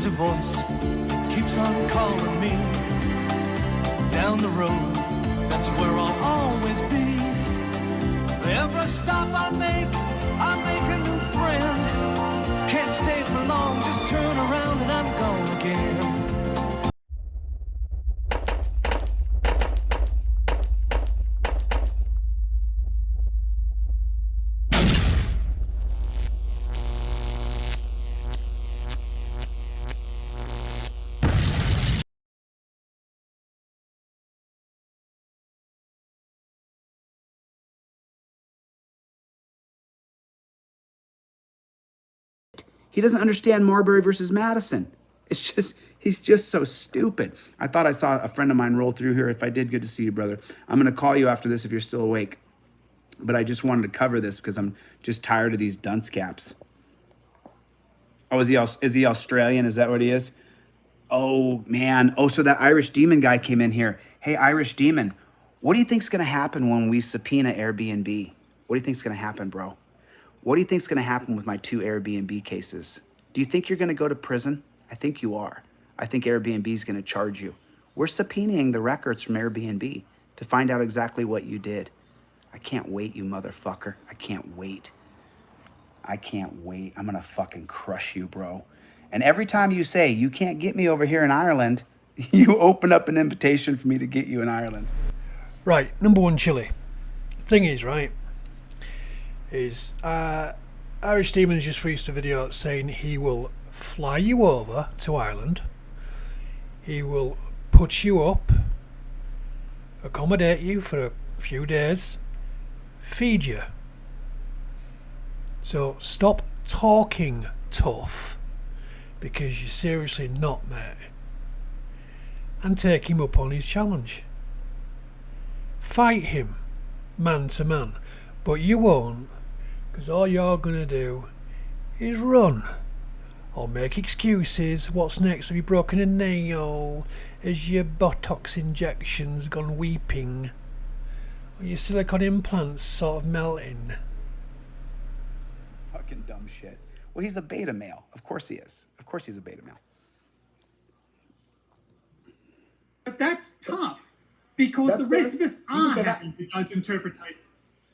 a voice keeps on calling me down the road. That's where I'll always be. Every stop I make a new friend. Can't stay for long, just turn around and I'm gone again. He doesn't understand Marbury versus Madison. It's just, he's just so stupid. I thought I saw a friend of mine roll through here. If I did, good to see you, brother. I'm going to call you after this if you're still awake. But I just wanted to cover this because I'm just tired of these dunce caps. Oh, is he Australian? Is that what he is? Oh, man. Oh, so that Irish Demon guy came in here. Hey, Irish Demon, what do you think's going to happen when we subpoena Airbnb? What do you think's going to happen, bro? What do you think's going to happen with my 2 Airbnb cases? Do you think you're going to go to prison? I think you are. I think Airbnb is going to charge you. We're subpoenaing the records from Airbnb to find out exactly what you did. I can't wait, you motherfucker. I can't wait. I can't wait. I'm going to fucking crush you, bro. And every time you say, you can't get me over here in Ireland, you open up an invitation for me to get you in Ireland. Right, number one, Chilli. The thing is, right, is Irish Demon's just released a video saying he will fly you over to Ireland, he will put you up, accommodate you for a few days, feed you. So stop talking tough, because you're seriously not, mate, and take him up on his challenge. Fight him man to man, but you won't, because all you're gonna do is run or make excuses. What's next? Have you broken a nail? Has your Botox injections gone weeping? Or your silicone implants sort of melting? Fucking dumb shit. Well, he's a beta male. Of course he is. Of course he's a beta male. But that's tough, because the rest of us are happy with those interpretations.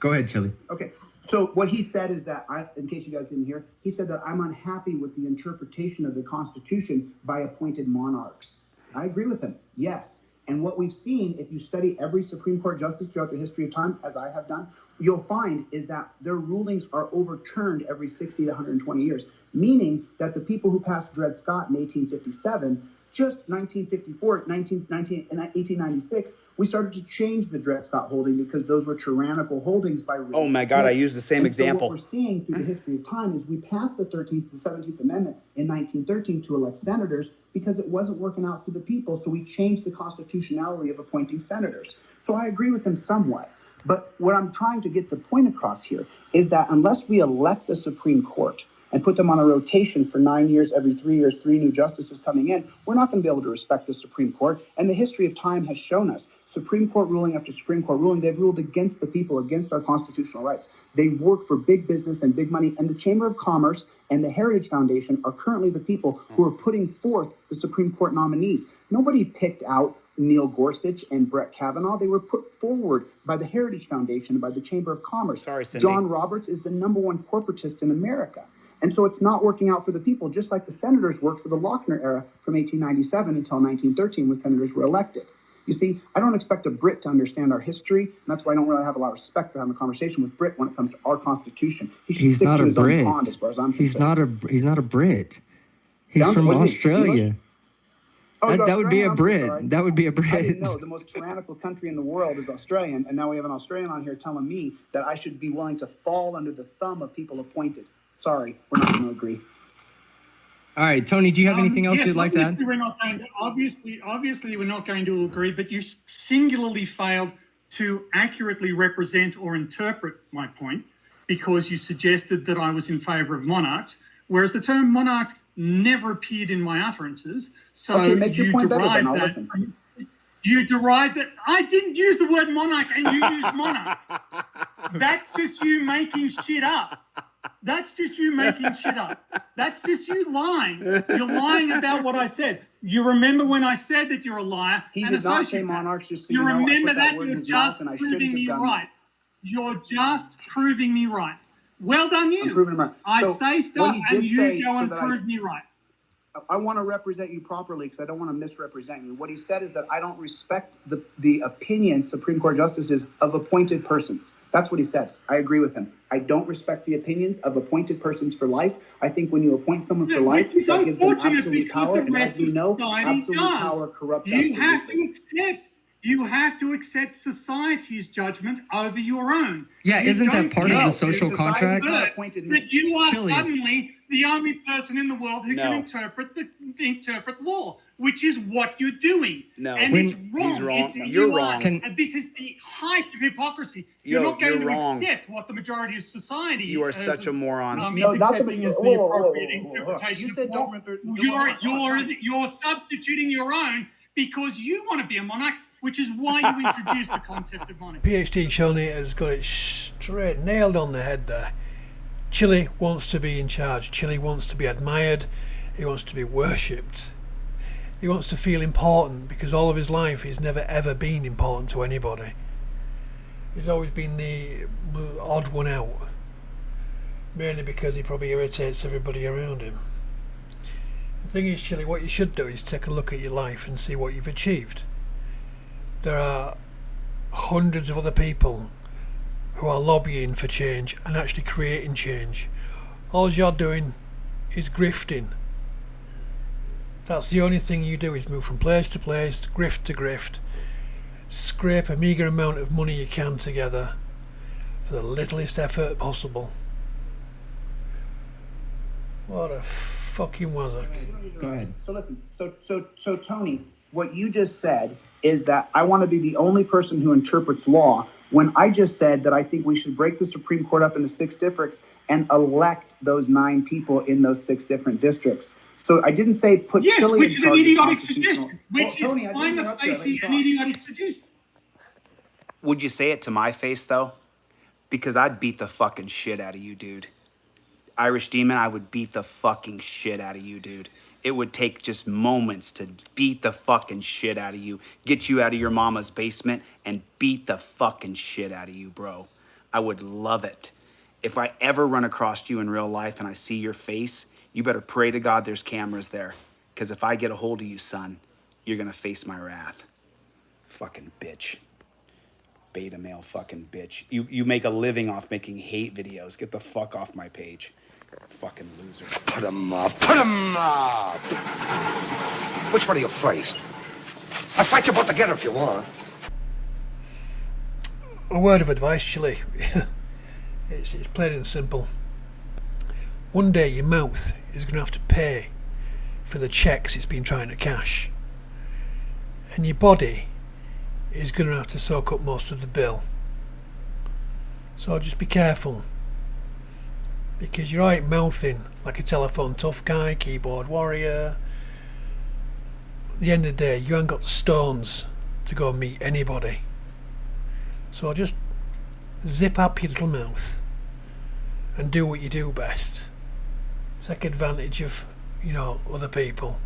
Go ahead, Chilli. Okay, so what he said is that, in case you guys didn't hear, he said that I'm unhappy with the interpretation of the Constitution by appointed monarchs. I agree with him, yes. And what we've seen, if you study every Supreme Court justice throughout the history of time, as I have done, you'll find is that their rulings are overturned every 60 to 120 years, meaning that the people who passed Dred Scott in 1857, just 1954, 1896, we started to change the Dred Scott holding because those were tyrannical holdings by racists. Oh my God, I used the same example. So what we're seeing through the history of time is we passed the 13th, the 17th Amendment in 1913 to elect senators because it wasn't working out for the people. So we changed the constitutionality of appointing senators. So I agree with him somewhat. But what I'm trying to get the point across here is that unless we elect the Supreme Court and put them on a rotation for 9 years, every 3 years, 3 new justices coming in, we're not going to be able to respect the Supreme Court. And the history of time has shown us, Supreme Court ruling after Supreme Court ruling, they've ruled against the people, against our constitutional rights. They work for big business and big money. And the Chamber of Commerce and the Heritage Foundation are currently the people who are putting forth the Supreme Court nominees. Nobody picked out Neil Gorsuch and Brett Kavanaugh. They were put forward by the Heritage Foundation and by the Chamber of Commerce. Sorry, Cindy. John Roberts is the #1 corporatist in America. And so it's not working out for the people, just like the senators worked for the Lochner era from 1897 until 1913 when senators were elected. You see, I don't expect a Brit to understand our history, and that's why I don't really have a lot of respect for having a conversation with Brit when it comes to our Constitution. He should stick to his own pond as far as I'm concerned. He's not a Brit. He's from Australia. That would be a Brit. That would be a Brit. I didn't know. The most tyrannical country in the world is Australian, and now we have an Australian on here telling me that I should be willing to fall under the thumb of people appointed. Sorry, we're not going to agree. All right, Tony, do you have anything else yes, you'd like to add? We're not going to, obviously, we're not going to agree, but you singularly failed to accurately represent or interpret my point because you suggested that I was in favour of monarchs, whereas the term monarch never appeared in my utterances. So okay, make your point better, then I'll listen. You derived that I didn't use the word monarch and you used monarch. That's just you making shit up. That's just you making shit up. That's just you lying. You're lying about what I said. You remember when I said that you're a liar? He did not say monarchs, just so you you know. remember I put that? word in You're his mouth just and I proving shouldn't me have done right. You're just proving me right. Well done, you. I'm proving him right. I So, say what stuff he and did you say, go so and that prove me right. I want to represent you properly because I don't want to misrepresent you. What he said is that I don't respect the opinions, Supreme Court justices, of appointed persons. That's what he said. I agree with him. I don't respect the opinions of appointed persons for life. I think when you appoint someone for life, that gives them absolute power. And as we know, absolute power corrupts absolutely. You have to accept society's judgment over your own. Yeah, isn't that part of the social contract? That you are Chilli. suddenly the only person in the world who can interpret law, which is what you're doing. No. And When- it's wrong. he's wrong. It's, No. you're You're wrong. And this is the height of hypocrisy. You're not going to wrong. accept what the majority of society You are such a moron. No, is not the accepting as the whoa, whoa, appropriate whoa, whoa, whoa. interpretation You of said law. You're substituting your own because you want to be a monarch, which is why you introduced the concept of monarchy. PhD CHILLI has got it straight, nailed on the head there. CHILLI wants to be in charge. CHILLI wants to be admired. He wants to be worshipped. He wants to feel important because all of his life he's never ever been important to anybody. He's always been the odd one out. Mainly because he probably irritates everybody around him. The thing is, CHILLI, what you should do is take a look at your life and see what you've achieved. There are hundreds of other people who are lobbying for change and actually creating change. All you're doing is grifting. That's the only thing you do, is move from place to place, grift to grift, scrape a meagre amount of money you can together for the littlest effort possible. What a fucking wazzock. Go ahead. So listen, so Tony, what you just said is that I want to be the only person who interprets law, when I just said that I think we should break the Supreme Court up into 6 districts and elect those 9 people in those 6 different districts. So I didn't say put CHILLI which in is charge an of idiotic constitutional. suggestion. Which Tony, is fine to face an idiotic suggestion. Would you say it to my face, though? Because I'd beat the fucking shit out of you, dude. Irish Demon, I would beat the fucking shit out of you, dude. It would take just moments to beat the fucking shit out of you, get you out of your mama's basement, and beat the fucking shit out of you, bro. I would love it. If I ever run across you in real life and I see your face, you better pray to God there's cameras there. Because if I get a hold of you, son, you're gonna face my wrath. Fucking bitch. Beta male fucking bitch. You make a living off making hate videos. Get the fuck off my page. Fucking loser. Put him up. Put him up. Which one are you first? I'll fight you both together if you want. A word of advice, CHILLI. It's plain and simple. One day your mouth is going to have to pay for the checks it's been trying to cash. And your body is going to have to soak up most of the bill. So just be careful. Because you're right mouthing like a telephone tough guy, keyboard warrior. At the end of the day, you ain't got the stones to go and meet anybody. So just zip up your little mouth and do what you do best. Take advantage of, other people.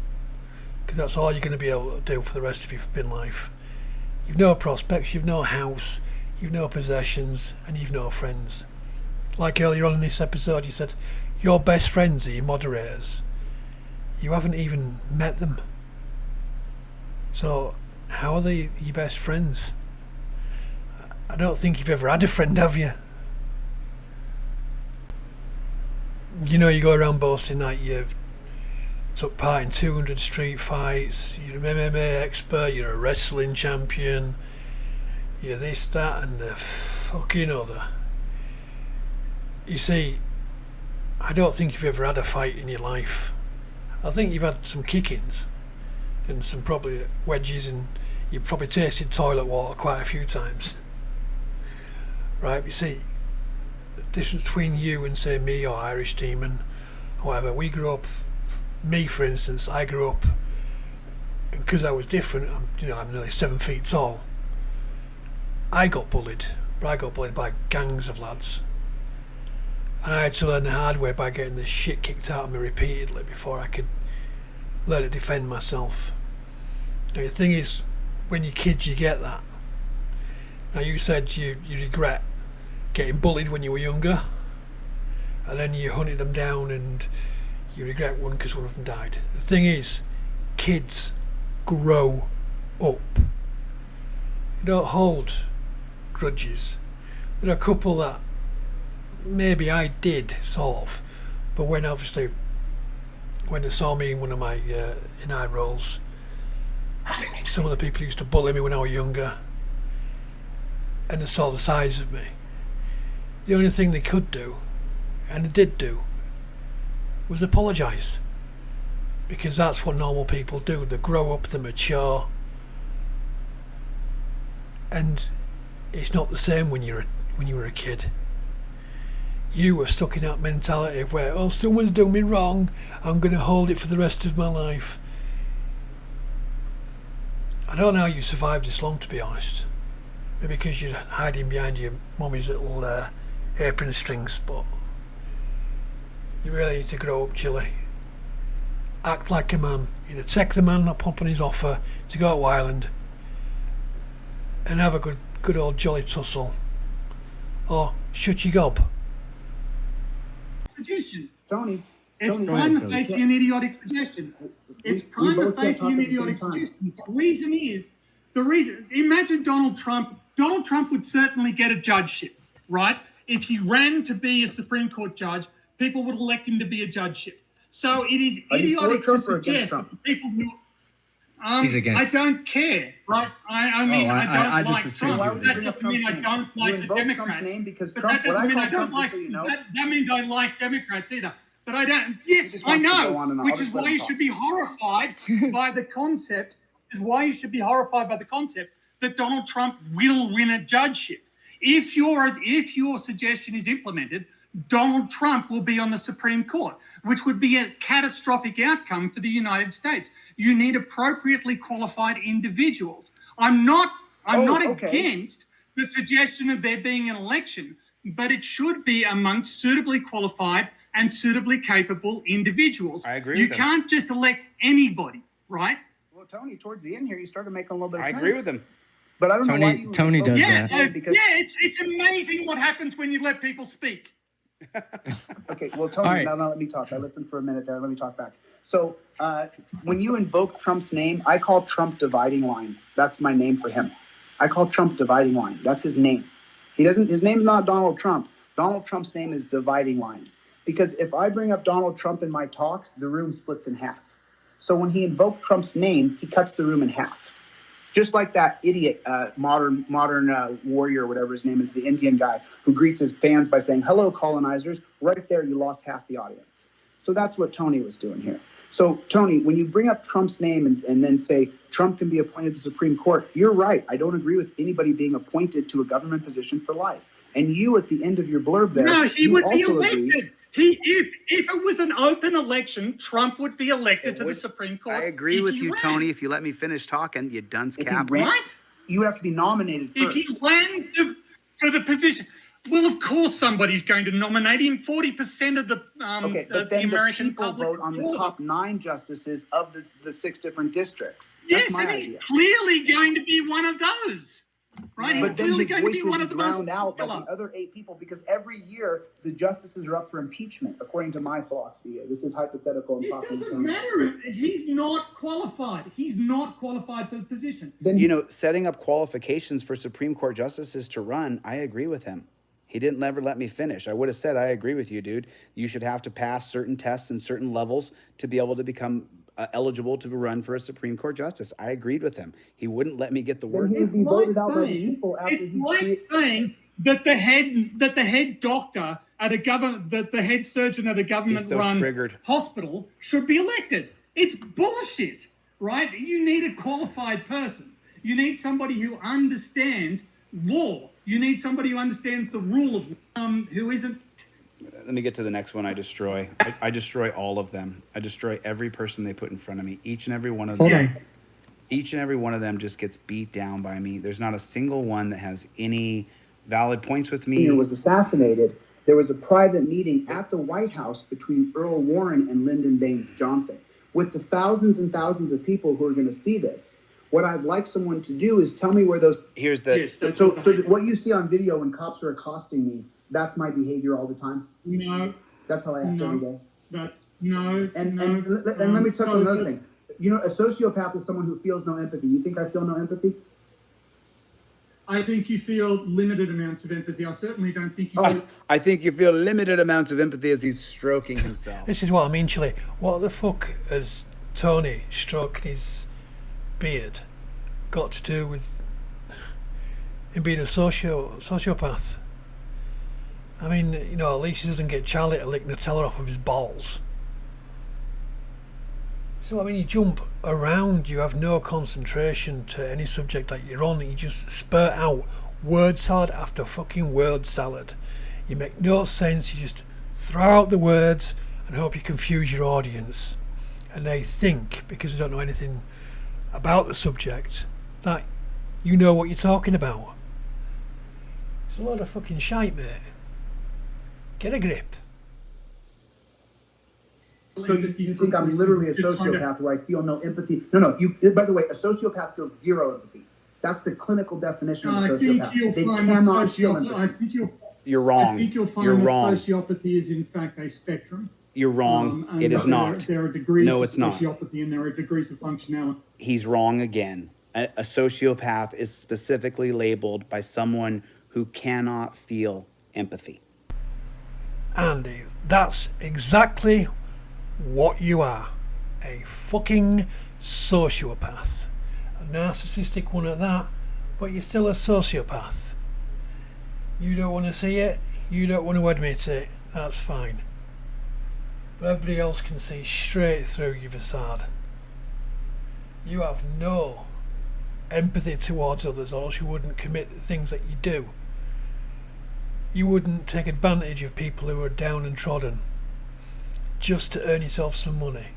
Because that's all you're going to be able to do for the rest of your flipping life. You've no prospects, you've no house, you've no possessions, and you've no friends. Like earlier on in this episode, you said your best friends are your moderators. You haven't even met them. So how are they your best friends? I don't think you've ever had a friend, have you? You go around boasting that you've took part in 200 street fights, you're an MMA expert, you're a wrestling champion, you're this, that, and the fucking other. You see, I don't think you've ever had a fight in your life. I think you've had some kickings and some probably wedges, and you've probably tasted toilet water quite a few times. Right, you see, the difference between you and, say, me or Irish Demon, however, we grew up, me for instance, I grew up, and because I was different, I'm nearly 7 feet tall, I got bullied, but I got bullied by gangs of lads. And I had to learn the hard way by getting the shit kicked out of me repeatedly before I could learn to defend myself. Now, the thing is, when you're kids, you get that. Now, you said you regret getting bullied when you were younger, and then you hunted them down and you regret one because one of them died. The thing is, kids grow up. You don't hold grudges. There are a couple that maybe I did, sort of, but when they saw me in one of my in eye roles, some of the people who used to bully me when I was younger, and they saw the size of me, the only thing they could do, and they did do, was apologise, because that's what normal people do. They grow up, they mature, and it's not the same when you were a kid. You were stuck in that mentality of where, oh, someone's done me wrong, I'm going to hold it for the rest of my life. I don't know how you survived this long, to be honest. Maybe because you're hiding behind your mummy's little apron strings, but you really need to grow up, Chilli. Act like a man. Either take the man up on his offer to go to Ireland and have a good old jolly tussle, or shut your gob. Suggestion. Tony. It's prima facie an idiotic suggestion. It's prima facie an idiotic suggestion. The reason, imagine Donald Trump. Donald Trump would certainly get a judgeship, right? If he ran to be a Supreme Court judge, people would elect him to be a judgeship. So it is idiotic to suggest that people who... He's against. I don't care, right? I mean, I don't like Trump. Why would you That bring up doesn't mean I Trump's don't name? like You the invoke Democrats. Trump's name because But Trump, that doesn't what I mean call I don't Trump, like. just so you know, That means I like Democrats either. But I don't. Yes, just I wants to know, go on and on. which I'll is just let why him you talk. should be horrified by the concept. Is why you should be horrified by the concept that Donald Trump will win a judgeship. If your suggestion is implemented, Donald Trump will be on the Supreme Court, which would be a catastrophic outcome for the United States. You need appropriately qualified individuals. I'm not against the suggestion of there being an election, but it should be amongst suitably qualified and suitably capable individuals. I agree You with him. can't just elect anybody, right? Well, Tony, towards the end here, you started making a little bit of I sense. agree with him. But I don't know why you Tony does Yeah, that. because it's amazing what happens when you let people speak. okay, well, Tony, All right. now let me talk. I listened for a minute there. Let me talk back. So when you invoke Trump's name, I call Trump dividing line. That's my name for him. I call Trump dividing line. That's his name. His name's not Donald Trump. Donald Trump's name is dividing line. Because if I bring up Donald Trump in my talks, the room splits in half. So when he invoked Trump's name, he cuts the room in half. Just like that idiot, modern warrior, whatever his name is, the Indian guy who greets his fans by saying, "Hello, colonizers." Right there, you lost half the audience. So that's what Tony was doing here. So, Tony, when you bring up Trump's name and then say Trump can be appointed to the Supreme Court, you're right. I don't agree with anybody being appointed to a government position for life. And you, at the end of your blurb there, No, he you would be also elected. agree- If it was an open election, Trump would be elected to the Supreme Court. I agree if with he you, ran. Tony. If you let me finish talking, you dunce If he cap. ran- Right? You would have to be nominated If first. he ran for the position, well, of course somebody's going to nominate him. 40% of the Okay, but the then American the people public vote on the will. top 9 justices of the 6 different districts. That's Yes, my and idea. he's clearly going to be one of those. Right? He's But then clearly his going to voice be will one be of the most drowned out by the popular. other 8 people because every year the justices are up for impeachment, according to my philosophy. This is hypothetical. And It talking doesn't from- matter. He's not qualified. He's not qualified for the position. Then You know, setting up qualifications for Supreme Court justices to run, I agree with him. He didn't ever let me finish. I would have said, I agree with you, dude. You should have to pass certain tests and certain levels to be able to become eligible to run for a Supreme Court justice. I agreed with him. He wouldn't let me get the then words. he would be voted out by the saying- people after it's he like saying that the head doctor at the head surgeon at a He's government so run triggered. hospital should be elected. It's bullshit, right? You need a qualified person. You need somebody who understands law. You need somebody who understands the rule of who isn't. Let me get to the next one I destroy. I destroy all of them. I destroy every person they put in front of me. Each and every one of them. Yeah. Each and every one of them just gets beat down by me. There's not a single one that has any valid points with me. was assassinated, there was a private meeting at the White House between Earl Warren and Lyndon Baines Johnson. With the thousands and thousands of people who are going to see this, what I'd like someone to do is tell me where those... Here's the... Yes, So what you see on video when cops are accosting me, that's my behavior all the time? No. That's how I act every day? That's... No. And let me touch on another thing. You know, a sociopath is someone who feels no empathy. You think I feel no empathy? I think you feel limited amounts of empathy. I certainly don't think you feel... I think you feel limited amounts of empathy as he's stroking himself. This is what I mean, Chilli. What the fuck has Tony stroking his beard got to do with him being a sociopath? I mean, you know, at least he doesn't get Charlie to lick Nutella off of his balls. So, I mean, you jump around, you have no concentration to any subject that you're on, you just spurt out word salad after fucking word salad. You make no sense, you just throw out the words and hope you confuse your audience. And they think, because they don't know anything about the subject, that you know what you're talking about. It's a lot of fucking shite, mate. Get a grip. So you think I'm literally a sociopath where I feel no empathy? No. By the way, a sociopath feels zero empathy. That's the clinical definition of a sociopath. They cannot feel empathy. You're wrong. I think you'll find You're that wrong. sociopathy is in fact a spectrum. You're wrong. It is not. There are degrees No, of it's not. sociopathy and there are degrees of functionality. He's wrong again. A sociopath is specifically labeled by someone who cannot feel empathy. Andy, that's exactly what you are. A fucking sociopath. A narcissistic one at that, but you're still a sociopath. You don't want to see it, you don't want to admit it, that's fine. But everybody else can see straight through your facade. You have no empathy towards others, or else you wouldn't commit the things that you do. You wouldn't take advantage of people who are down and trodden just to earn yourself some money,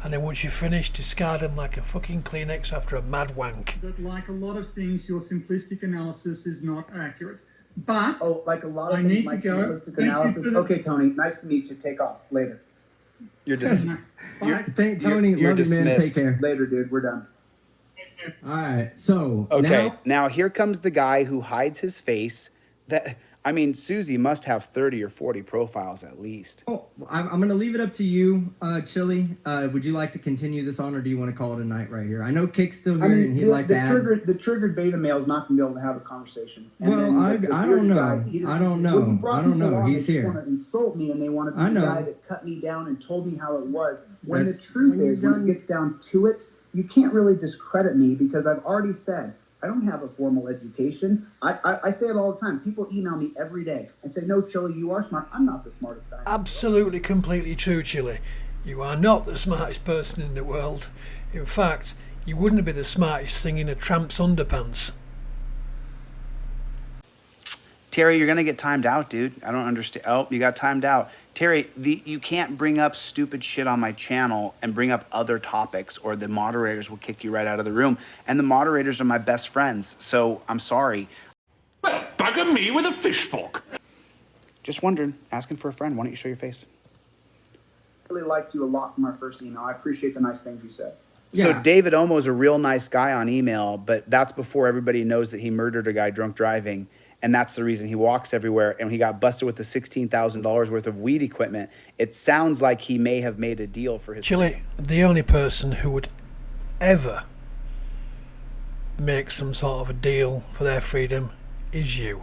and then once you're finished, discard them like a fucking Kleenex after a mad wank. But like a lot of things, your simplistic analysis is not accurate. But like a lot of things, my simplistic analysis. Okay, Tony, nice to meet you. Take off later. You're dismissed. Tony, you're love you, man. Take care. Later, dude. We're done. All right. So okay, now here comes the guy who hides his face. That, I mean, Susie must have 30 or 40 profiles at least. Oh, I'm going to leave it up to you, Chilli. Would you like to continue this on, or do you want to call it a night right here? I know Kick's still here, and he'd like to add. The triggered beta male is not going to be able to have a conversation. And well, I don't know. I don't know. He's here. They just want to insult me, and they want to be the guy that cut me down and told me how it was. When the truth is, when it gets down to it, you can't really discredit me, because I've already said, I don't have a formal education. I say it all the time. People email me every day and say, no, Chilli, you are smart. I'm not the smartest guy. Absolutely, completely true, Chilli. You are not the smartest person in the world. In fact, you wouldn't be the smartest thing in a tramp's underpants. Terry, you're going to get timed out, dude. I don't understand. Oh, you got timed out. Terry, you can't bring up stupid shit on my channel and bring up other topics, or the moderators will kick you right out of the room. And the moderators are my best friends, so I'm sorry. Well, bugger me with a fish fork. Just wondering, asking for a friend. Why don't you show your face? I really liked you a lot from our first email. I appreciate the nice things you said. So David Omo's a real nice guy on email, but that's before everybody knows that he murdered a guy drunk driving. And that's the reason he walks everywhere. And he got busted with the $16,000 worth of weed equipment. It sounds like he may have made a deal for his... Chilli, the only person who would ever make some sort of a deal for their freedom is you.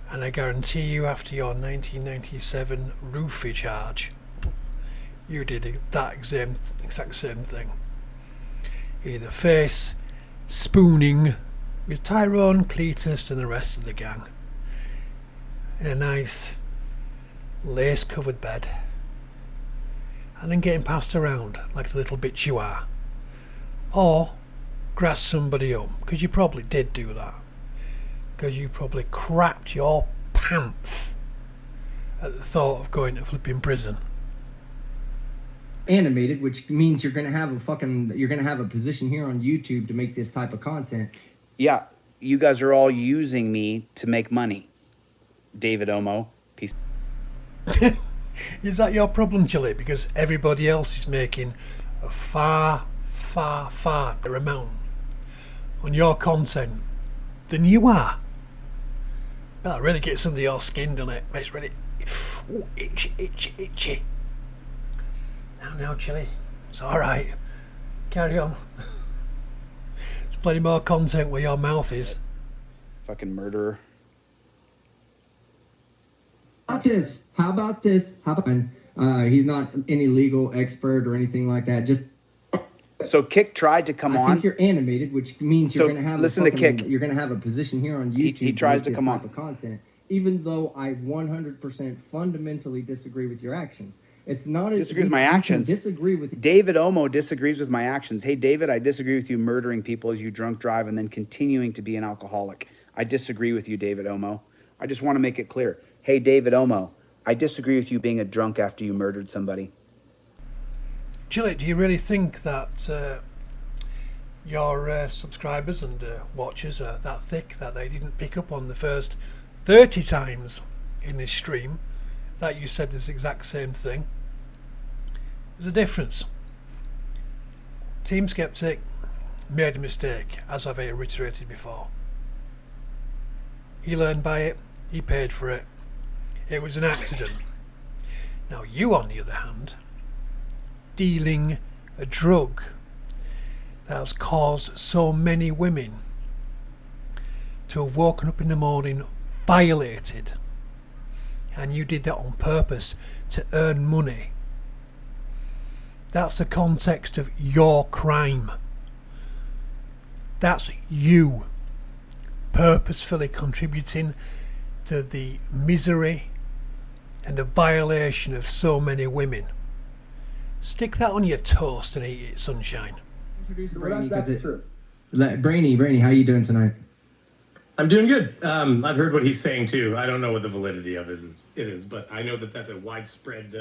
And I guarantee you, after your 1997 roofie charge, you did that exact same thing. Either face spooning with Tyrone, Cletus and the rest of the gang in a nice lace-covered bed, and then getting passed around like the little bitch you are, or grass somebody up, because you probably did do that, because you probably crapped your pants at the thought of going to flipping prison. Animated, which means you're gonna have a position here on YouTube to make this type of content. Yeah, you guys are all using me to make money. David Omo, peace. Is that your problem, Chilli? Because everybody else is making a far greater amount on your content than you are. Well, that really gets under your skin, doesn't it? It's really itchy. Now, Chilli, it's all right. Carry on. There's plenty more content where your mouth is. Fucking murderer. How about this? He's not any legal expert or anything like that. Just So Kick tried to come I on. think you're animated, which means So you're going to have listen to Kick. You're going to have a position here on YouTube. He tries to with come this on. type of content, even though I 100% fundamentally disagree with your actions. It's not Disagree with my you can actions. Disagree with David Omo disagrees with my actions. Hey, David, I disagree with you murdering people as you drunk drive and then continuing to be an alcoholic. I disagree with you, David Omo. I just want to make it clear. Hey, David Omo, I disagree with you being a drunk after you murdered somebody. Chilli, do you really think that your subscribers and watchers are that thick that they didn't pick up on the first 30 times in this stream that you said this exact same thing? There's a difference. Team Skeptic made a mistake, as I've reiterated before. He learned by it, he paid for it. It was an accident. Now you, on the other hand, dealing a drug that has caused so many women to have woken up in the morning violated, and you did that on purpose to earn money. That's the context of your crime. That's you purposefully contributing to the misery and the violation of so many women. Stick that on your toast and eat it, sunshine. Introduce Well, Brainy, that's 'cause true. Brainy, how you doing tonight? I'm doing good. I've heard what he's saying too. I don't know what the validity of it is, but I know that that's a widespread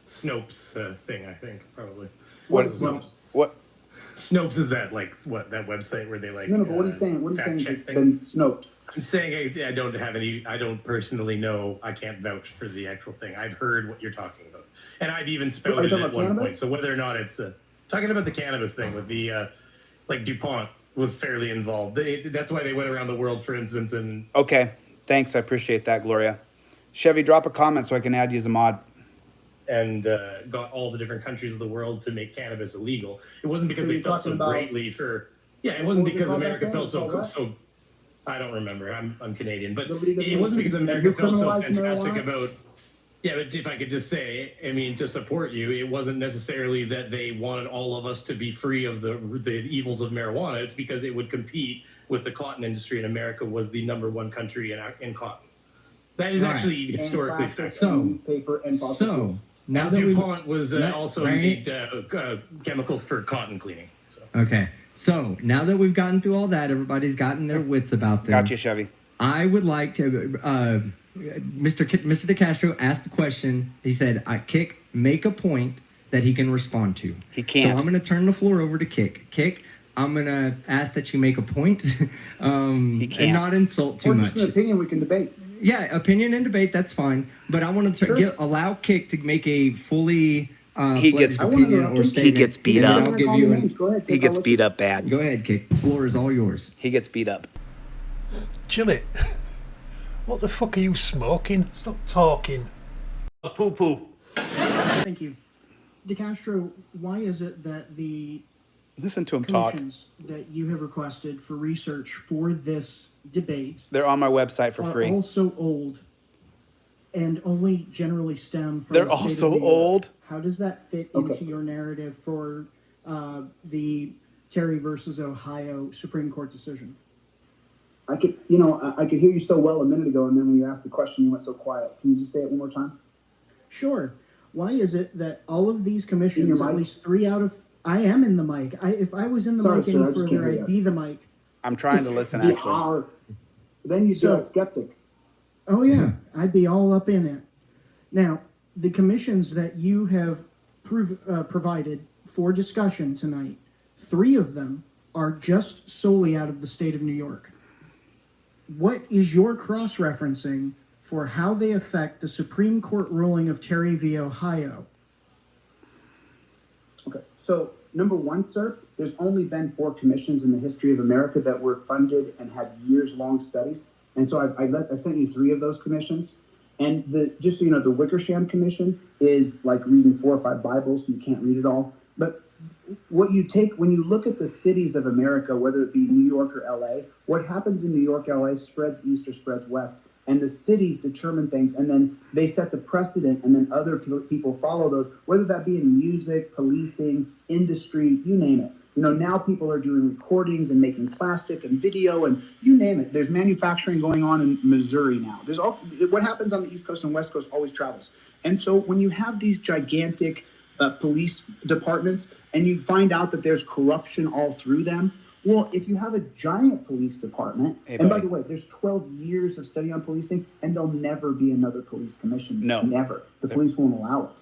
Snopes thing. I think probably. What is Snopes? What? Snopes is that that website where they like. No, but what he's saying, fact check it's been things. snoped. I'm saying I don't have any. I don't personally know. I can't vouch for the actual thing. I've heard what you're talking about, and I've even spouted it talking at about one cannabis? point. So whether or not it's talking about the cannabis thing with the like DuPont was fairly involved. That's why they went around the world, for instance, and Okay, thanks. I appreciate that, Gloria. Chevy, drop a comment so I can add you as a mod. got all the different countries of the world to make cannabis illegal. It wasn't because So they you're felt so talking about- greatly for. Yeah, it wasn't What was it because called America back then? felt so It was called so. I don't remember. I'm Canadian, but Nobody doesn't it wasn't because listen. America You felt so criminalized fantastic marijuana? about. Yeah, but if I could just say, I mean, to support you, it wasn't necessarily that they wanted all of us to be free of the evils of marijuana. It's because it would compete with the cotton industry, and America was the #1 country in cotton. That is Right. actually And historically plastics fact. and newspaper and fossil fuels. So now Now that we DuPont was also Brainy- made chemicals for cotton cleaning. So. Okay. So now that we've gotten through all that, everybody's gotten their wits about them. Gotcha, Chevy. I would like to. Mr. DeCastro asked the question. He said, "Kick, make a point that he can respond to." He can't. So I'm going to turn the floor over to Kick. Kick, I'm going to ask that you make a point He and can't. not insult too Or much. just an opinion we can debate. Yeah, opinion and debate, that's fine. But I want to Sure. allow Kick to make a fully He gets- fledged I wanna opinion interrupt or him. statement. He gets beat and then up. I'll give you an, Go ahead. He gets beat up bad. go ahead, Kick. The floor is all yours. He gets beat up. Chilli, what the fuck are you smoking? Stop talking. Thank you. DeCastro, why is it that the Listen to him talk. commissions that you have requested for research for this debate They're on my website for are free. also old and only generally stem from They're the state of also New York? old? How does that fit Okay. into your narrative for the Terry versus Ohio Supreme Court decision? I could hear you so well a minute ago, and then when you asked the question, you went so quiet. Can you just say it one more time? Sure. Why is it that all of these In commissions, your at mic? least 3 out of... I am in the mic. If I was in the Sorry, mic sir, any I just can't further, hear I'd you. be the mic. I'm trying to listen, The actually. hour. Then you So- said skeptic. Oh yeah, I'd be all up in it. Now, the commissions that you have provided for discussion tonight, 3 of them are just solely out of the state of New York. What is your cross-referencing for how they affect the Supreme Court ruling of Terry v. Ohio. Okay, so number one, sir, there's only been 4 commissions in the history of America that were funded and had years-long studies. And so I sent you 3 of those commissions. And just so you know, the Wickersham Commission is like reading 4 or 5 Bibles, so you can't read it all. But what you take, when you look at the cities of America, whether it be New York or LA, what happens in New York, LA spreads east or spreads west. And the cities determine things, and then they set the precedent, and then other people follow those, whether that be in music, policing, industry, you name it. You know, now people are doing recordings and making plastic and video, and you name it. There's manufacturing going on in Missouri now. There's all what happens on the East Coast and West Coast always travels. And so when you have these gigantic police departments, and you find out that there's corruption all through them. Well, if you have a giant police department, and by the way, there's 12 years of study on policing, and there'll never be another police commission. No. Never. The police won't allow it.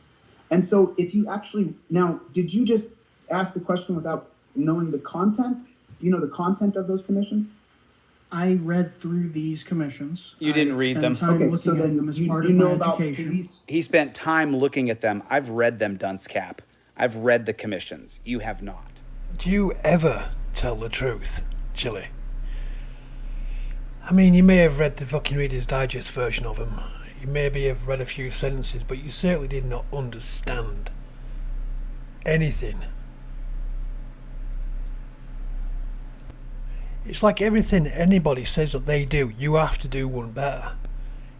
And so if you actually, now, did you just ask the question without knowing the content? Do you know the content of those commissions? I read through these commissions. You didn't read them. Okay, so then you know about police. He spent time looking at them. I've read them, dunce cap. I've read the commissions. You have not. Do you ever tell the truth, Chilli? I mean, you may have read the fucking Reader's Digest version of them. You maybe have read a few sentences, but you certainly did not understand anything. It's like everything anybody says that they do, you have to do one better.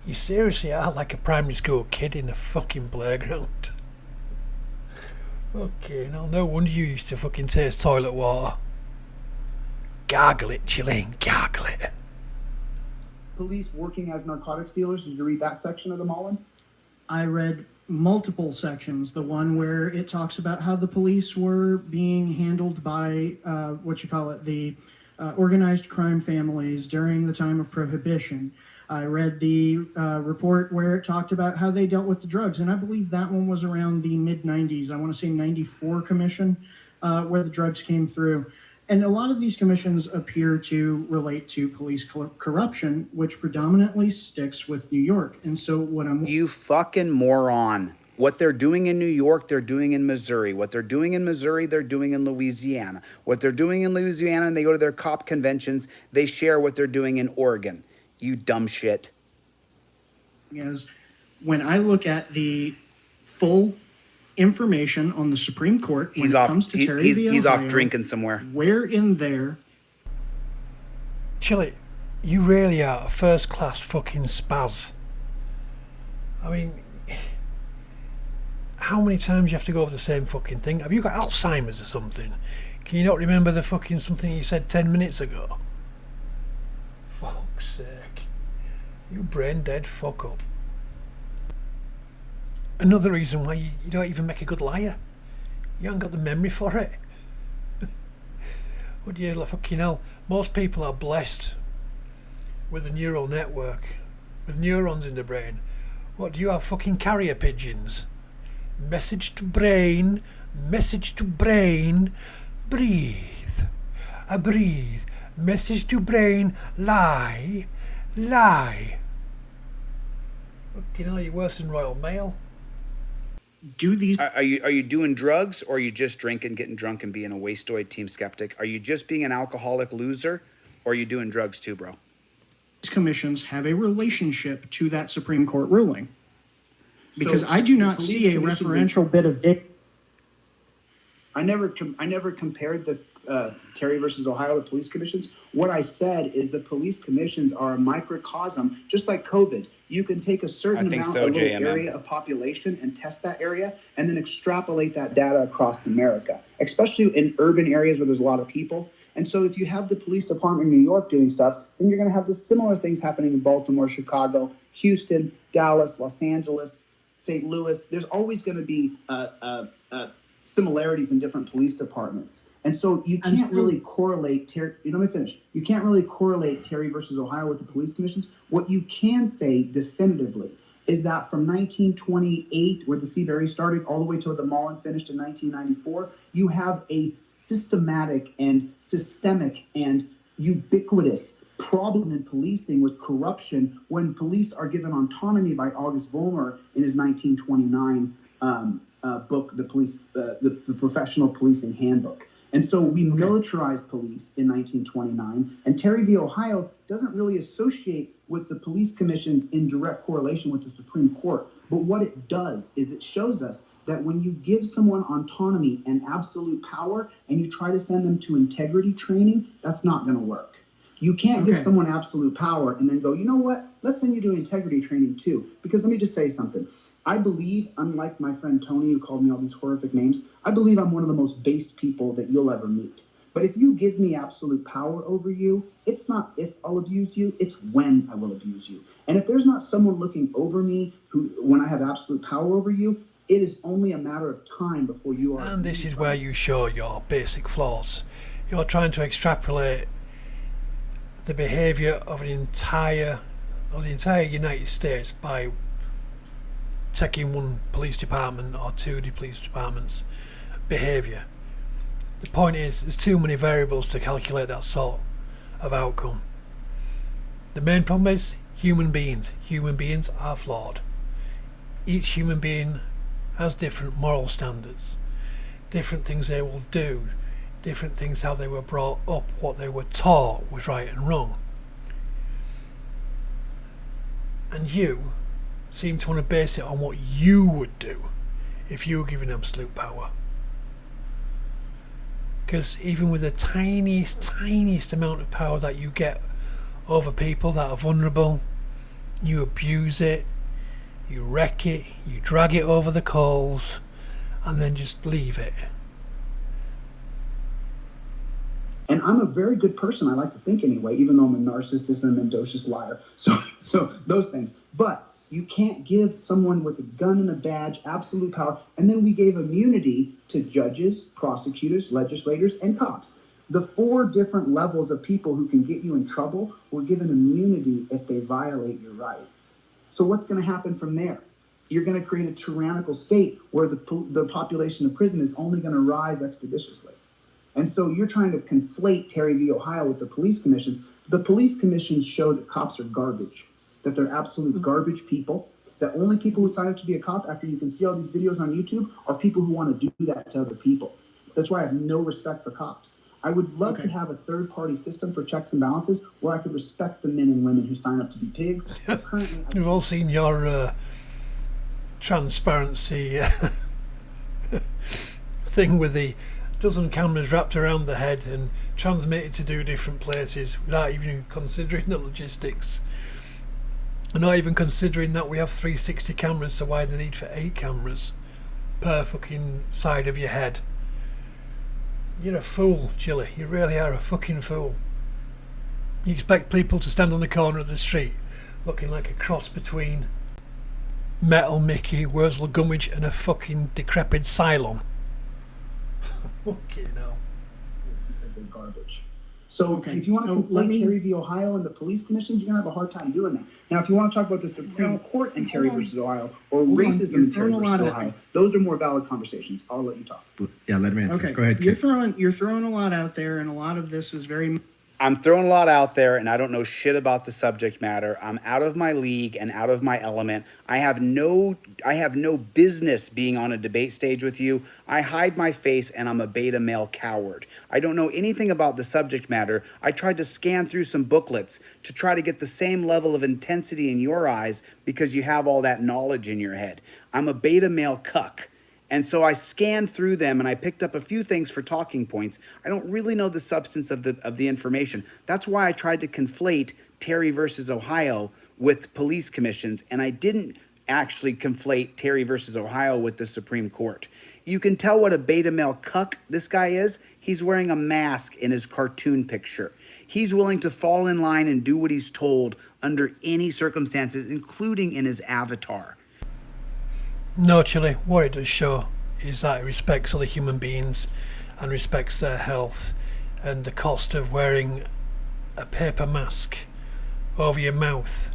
You seriously are like a primary school kid in a fucking playground. Okay, now no wonder you used to fucking taste toilet water. Gargle it, Chilli, gargle it. Police working as narcotics dealers, did you read that section of the Mullen? I read multiple sections. The one where it talks about how the police were being handled by, the organized crime families during the time of Prohibition. I read the report where it talked about how they dealt with the drugs, and I believe that one was around the mid-90s. I want to say 94 commission, where the drugs came through. And a lot of these commissions appear to relate to police corruption, which predominantly sticks with New York. And so what I'm... You fucking moron. What they're doing in New York, they're doing in Missouri. What they're doing in Missouri, they're doing in Louisiana. What they're doing in Louisiana, and they go to their cop conventions, they share what they're doing in Oregon. You dumb shit. Is when I look at the full information on the Supreme Court when it comes to Terry v. He's Ohio, off drinking somewhere. Where in there... Chilli, you really are a first-class fucking spaz. I mean, how many times you have to go over the same fucking thing? Have you got Alzheimer's or something? Can you not remember the fucking something you said 10 minutes ago? Fuck's sake. You brain dead fuck up. Another reason why you don't even make a good liar. You haven't got the memory for it. What do you like, fucking hell? Most people are blessed with a neural network, with neurons in the brain. What do you have, fucking carrier pigeons? Message to brain, breathe. I breathe. Message to brain, lie. Fucking hell, you're worse than Royal Mail. Do these... Are you doing drugs, or are you just drinking, getting drunk, and being a wastoid Team Skeptic? Are you just being an alcoholic loser, or are you doing drugs too, bro? These commissions have a relationship to that Supreme Court ruling. Because So I do the not police see a commissions referential bit of data. I never compared the Terry versus Ohio police commissions. What I said is the police commissions are a microcosm, just like COVID. You can take a certain amount of little area of population and test that area, and then extrapolate that data across America, especially in urban areas where there's a lot of people. And so if you have the police department in New York doing stuff, then you're going to have the similar things happening in Baltimore, Chicago, Houston, Dallas, Los Angeles, St. Louis. There's always going to be similarities in different police departments. And so you can't really correlate, let me finish. You can't really correlate Terry versus Ohio with the police commissions. What you can say definitively is that from 1928, where the Seabury started, all the way to the Mullen finished in 1994, you have a systematic and systemic and ubiquitous problem in policing with corruption when police are given autonomy by August Vollmer in his 1929 book, the Professional Policing Handbook. And so we militarized police in 1929, and Terry v. Ohio doesn't really associate with the police commissions in direct correlation with the Supreme Court. But what it does is it shows us that when you give someone autonomy and absolute power and you try to send them to integrity training, that's not going to work. You can't give someone absolute power and then go, you know what, let's send you to integrity training too. Because let me just say something. I believe, unlike my friend Tony, who called me all these horrific names, I believe I'm one of the most based people that you'll ever meet. But if you give me absolute power over you, it's not if I'll abuse you, it's when I will abuse you. And if there's not someone looking over me who, when I have absolute power over you, it is only a matter of time before you are. And this is where you show your basic flaws. You're trying to extrapolate the behaviour of the entire United States by taking one police department or two police departments' behaviour. The point is, there's too many variables to calculate that sort of outcome. The main problem is human beings. Human beings are flawed. Each human being has different moral standards, different things they will do, different things how they were brought up, what they were taught was right and wrong. And you seem to want to base it on what you would do if you were given absolute power. Because even with the tiniest amount of power that you get over people that are vulnerable, you abuse it, you wreck it, you drag it over the coals, and then just leave it. And I'm a very good person, I like to think anyway, even though I'm a narcissist and a mendacious liar. So those things. But you can't give someone with a gun and a badge absolute power. And then we gave immunity to judges, prosecutors, legislators, and cops. The 4 different levels of people who can get you in trouble were given immunity if they violate your rights. So what's going to happen from there? You're going to create a tyrannical state where the population of prison is only going to rise expeditiously. And so you're trying to conflate Terry v. Ohio with the police commissions. The police commissions show that cops are garbage, that they're absolute garbage people, that only people who sign up to be a cop after you can see all these videos on YouTube are people who want to do that to other people. That's why I have no respect for cops. I would love to have a third-party system for checks and balances where I could respect the men and women who sign up to be pigs. Currently, We've all seen your transparency thing with the dozen cameras wrapped around the head and transmitted to do different places without even considering the logistics. And not even considering that we have 360 cameras, so why the need for 8 cameras per fucking side of your head? You're a fool, Chilli. You really are a fucking fool. You expect people to stand on the corner of the street looking like a cross between Metal Mickey, Wurzel Gummidge and a fucking decrepit Cylon. Fucking hell. Because they're garbage. So if you want to conflate Terry v. Ohio and the police commissions, you're going to have a hard time doing that. Now, if you want to talk about the Supreme Court and Terry versus Ohio, or racism in Terry versus Ohio, those are more valid conversations. I'll let you talk. Yeah, let me answer. Okay, Go ahead. You're throwing a lot out there, and a lot of this is very. I'm throwing a lot out there, and I don't know shit about the subject matter. I'm out of my league and out of my element. I have no business being on a debate stage with you. I hide my face, and I'm a beta male coward. I don't know anything about the subject matter. I tried to scan through some booklets to try to get the same level of intensity in your eyes because you have all that knowledge in your head. I'm a beta male cuck. And so I scanned through them and I picked up a few things for talking points. I don't really know the substance of the information. That's why I tried to conflate Terry versus Ohio with police commissions, and I didn't actually conflate Terry versus Ohio with the Supreme Court. You can tell what a beta male cuck this guy is. He's wearing a mask in his cartoon picture. He's willing to fall in line and do what he's told under any circumstances, including in his avatar. No, Chilli, what it does show is that it respects other human beings and respects their health, and the cost of wearing a paper mask over your mouth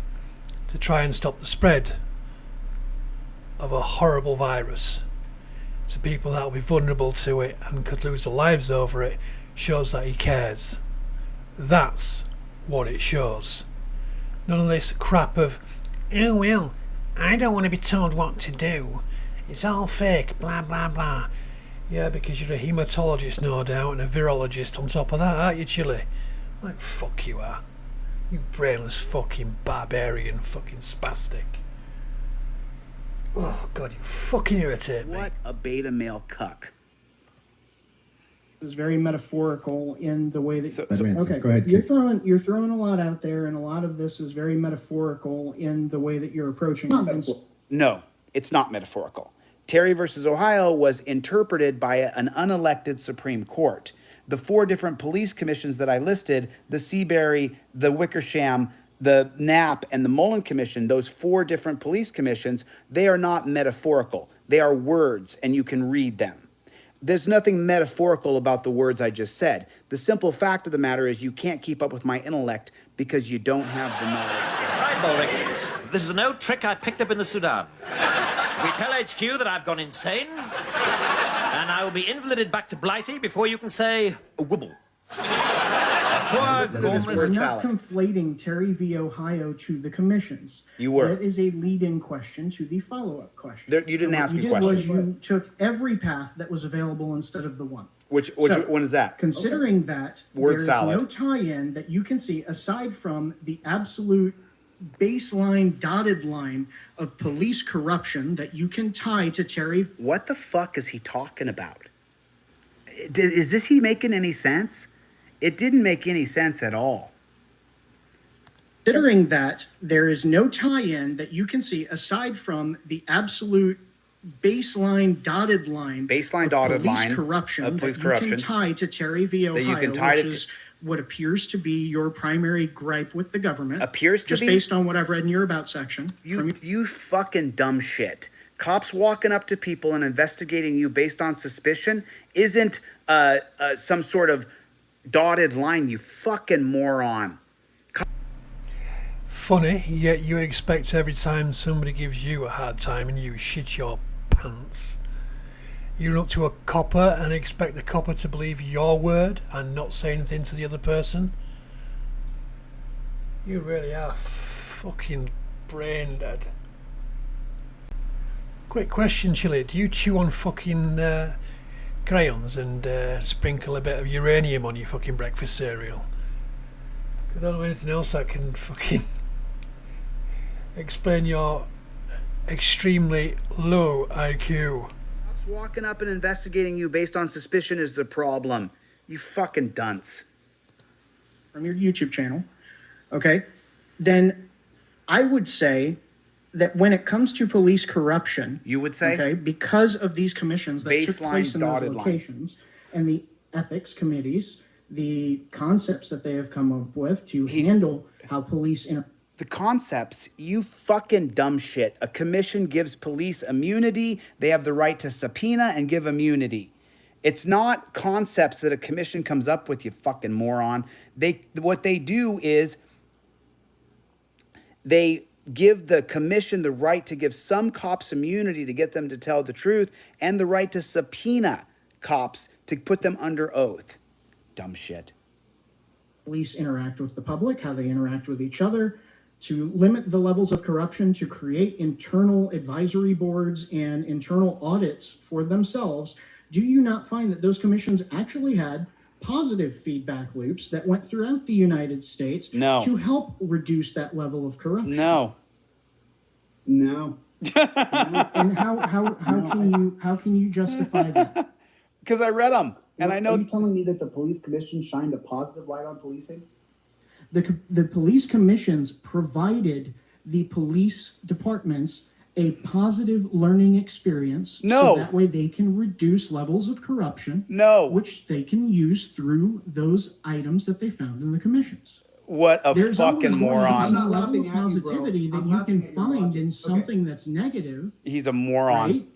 to try and stop the spread of a horrible virus to people that will be vulnerable to it and could lose their lives over it shows that he cares. That's what it shows. None of this crap of, oh well, I don't want to be told what to do. It's all fake, blah blah blah. Yeah, because you're a hematologist, no doubt, and a virologist on top of that, aren't you, Chilli? Like, fuck you are. You brainless fucking barbarian fucking spastic. Oh, God, you fucking irritate me. What a beta male cuck. Is very metaphorical in the way that. Okay, go ahead. You're throwing a lot out there, and a lot of this is very metaphorical in the way that you're approaching it. No, it's not metaphorical. Terry versus Ohio was interpreted by an unelected Supreme Court. The 4 different police commissions that I listed, the Seabury, the Wickersham, the Knapp, and the Mullen Commission, those 4 different police commissions, they are not metaphorical. They are words, and you can read them. There's nothing metaphorical about the words I just said. The simple fact of the matter is you can't keep up with my intellect because you don't have the knowledge. Right, Boldick. This is an old trick I picked up in the Sudan. We tell HQ that I've gone insane, and I will be invalided back to Blighty before you can say wibble. Listen to this We're word not salad. conflating Terry v. Ohio to the commissions. You were. That is a lead-in question to the follow-up question. There, you didn't So ask what a you question. did was you took every path that was available instead of the one. Which So, one is that? Considering that Word there is salad. no tie-in that you can see aside from the absolute baseline dotted line of police corruption that you can tie to Terry. What the fuck is he talking about? Is he making any sense? It didn't make any sense at all. Considering that there is no tie-in that you can see aside from the absolute baseline dotted line Baseline of dotted police line corruption of police that corruption. you can tie to Terry v. That you Ohio, can tie which to is what appears to be your primary gripe with the government. Appears to just be? based on what I've read in your about section. You fucking dumb shit. Cops walking up to people and investigating you based on suspicion isn't some sort of dotted line, you fucking moron. Funny, yet you expect every time somebody gives you a hard time and you shit your pants, you run up to a copper and expect the copper to believe your word and not say anything to the other person. You really are fucking brain dead. Quick question, Chilli. Do you chew on fucking crayons and sprinkle a bit of uranium on your fucking breakfast cereal? I don't know anything else that can fucking explain your extremely low IQ. Cops walking up and investigating you based on suspicion is the problem. You fucking dunce. From your YouTube channel, okay, then I would say that when it comes to police corruption, you would say, okay, because of these commissions that took Baseline place in those dotted line. locations and the ethics committees, the concepts that they have come up with to handle how police the concepts, you fucking dumb shit. A commission gives police immunity. They have the right to subpoena and give immunity. It's not concepts that a commission comes up with, you fucking moron. What they do is they give the commission the right to give some cops immunity to get them to tell the truth and the right to subpoena cops to put them under oath. Dumb shit. police interact with the public, how they interact with each other, to limit the levels of corruption, to create internal advisory boards and internal audits for themselves. Do you not find that those commissions actually had positive feedback loops that went throughout the United States to help reduce that level of corruption? No. And how can you justify that? Because I read them, and I know. Are you telling me that the police commission shined a positive light on policing? The police commissions provided the police departments a positive learning experience. So that way they can reduce levels of corruption. Which they can use through those items that they found in the commissions. What a There's fucking moron. a level of positivity that you can find in something that's negative. He's a moron. Right?